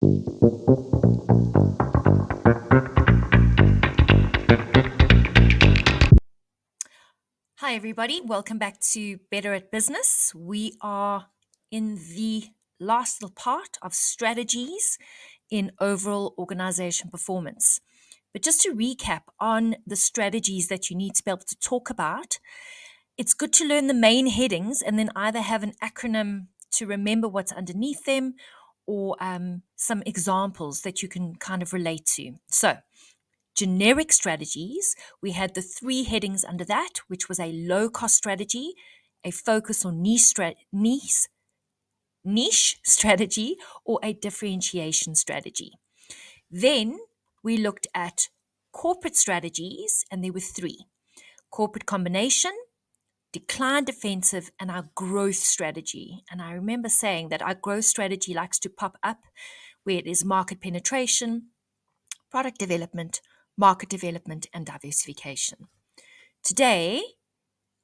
Hi, everybody. Welcome back to Better at Business. We are in the last little part of strategies in overall organization performance. But just to recap on the strategies that you need to be able to talk about, it's good to learn the main headings and then either have an acronym to remember what's underneath them or some examples that you can kind of relate to. So, generic strategies, we had the three headings under that, which was a low cost strategy, a focus on niche strategy, or a differentiation strategy. Then we looked at corporate strategies, and there were three: corporate combination, decline defensive, and our growth strategy. And I remember saying that our growth strategy likes to pop up where it is market penetration, product development, and diversification. Today,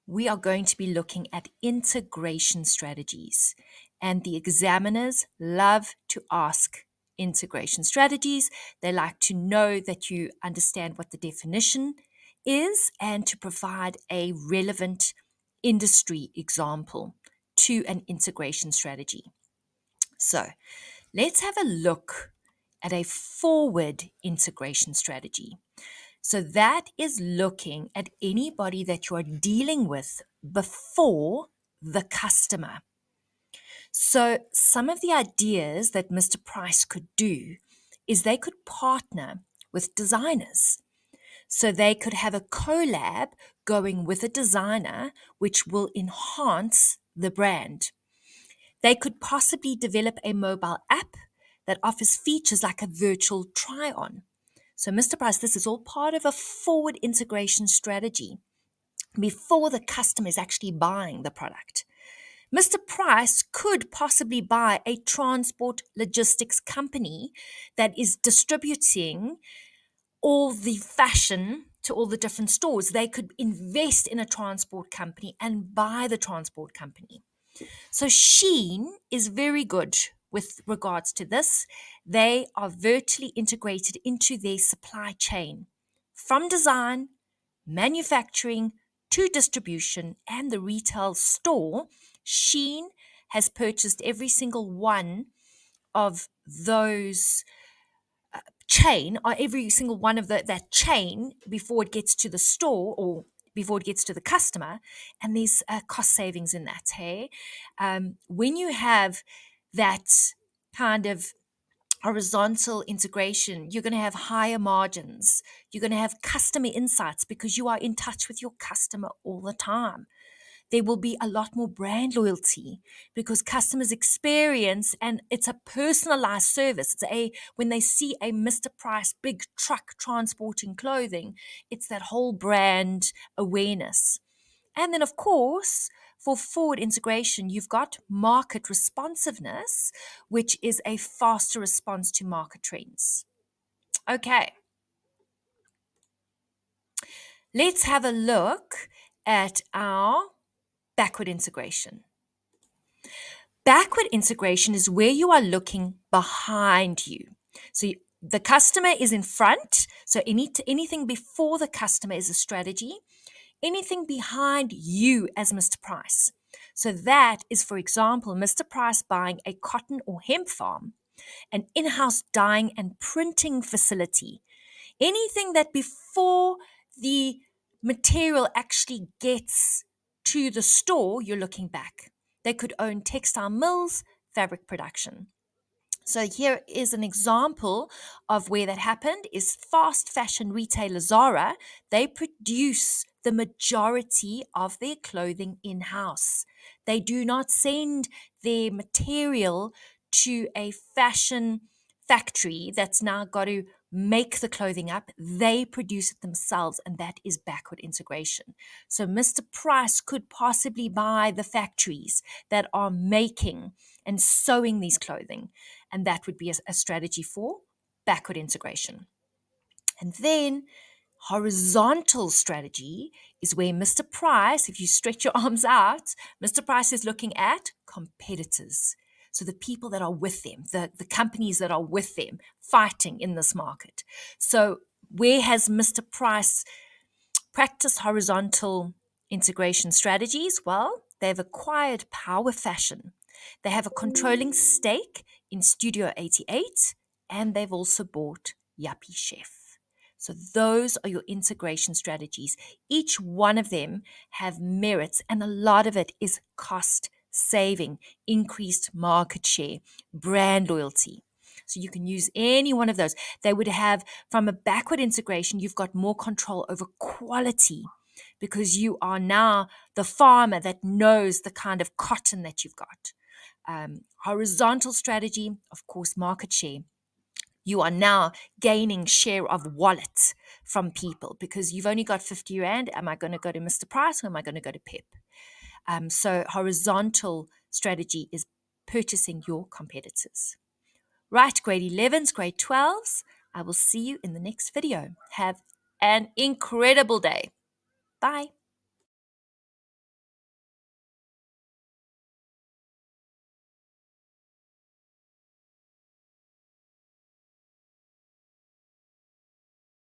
we are going to be looking at integration strategies, and the examiners love to ask integration strategies. They like to know that you understand what the definition is and to provide a relevant industry example to an integration strategy. So, let's have a look at a forward integration strategy. So that is looking at anybody that you are dealing with before the customer. So some of the ideas that Mr. Price could do is they could partner with designers. So they could have a collab going with a designer, which will enhance the brand. They could possibly develop a mobile app that offers features like a virtual try on. So, Mr. Price, this is all part of a forward integration strategy before the customer is actually buying the product. Mr. Price could possibly buy a transport logistics company that is distributing all the fashion to all the different stores. They could invest in a transport company and buy the transport company. So Sheen is very good with regards to this. They are virtually integrated into their supply chain from design, manufacturing to distribution and the retail store. Sheen has purchased every single one of those chain or every single one of that chain before it gets to the store or before it gets to the customer, and there's cost savings in that. Hey, when you have that kind of horizontal integration, you're going to have higher margins. You're going to have customer insights because you are in touch with your customer all the time. There will be a lot more brand loyalty because customers experience, and it's a personalized service. When they see a Mr. Price big truck transporting clothing, it's that whole brand awareness. And then, of course, for forward integration, you've got market responsiveness, which is a faster response to market trends. Okay, let's have a look at our backward integration. Backward integration is where you are looking behind you. So the customer is in front. So anything before the customer is a strategy. Anything behind you as Mr. Price. So that is, for example, Mr. Price buying a cotton or hemp farm, an in-house dyeing and printing facility. Anything that before the material actually gets to the store, you're looking back. They could own textile mills, fabric production. So here is an example of where that happened is fast fashion retailer Zara. They produce the majority of their clothing in-house. They do not send their material to a fashion factory that's now got to make the clothing up. They produce it themselves, and that is backward integration. So Mr. Price could possibly buy the factories that are making and sewing these clothing, and that would be a strategy for backward integration. And then horizontal strategy is where Mr. Price, if you stretch your arms out, Mr. Price is looking at competitors. So the people that are with them, the companies that are with them fighting in this market. So where has Mr. Price practiced horizontal integration strategies? Well, they've acquired Power Fashion. They have a controlling stake in Studio 88, and they've also bought Yuppie Chef. So those are your integration strategies. Each one of them have merits, and a lot of it is cost saving, increased market share, brand loyalty. So you can use any one of those. They would have, from a backward integration, you've got more control over quality because you are now the farmer that knows the kind of cotton that you've got. Horizontal strategy, of course, market share. You are now gaining share of wallet from people because you've only got 50 Rand. Am I going to go to Mr. Price or am I going to go to Pep? So horizontal strategy is purchasing your competitors. Right, grade 11s, grade 12s. I will see you in the next video. Have an incredible day. Bye.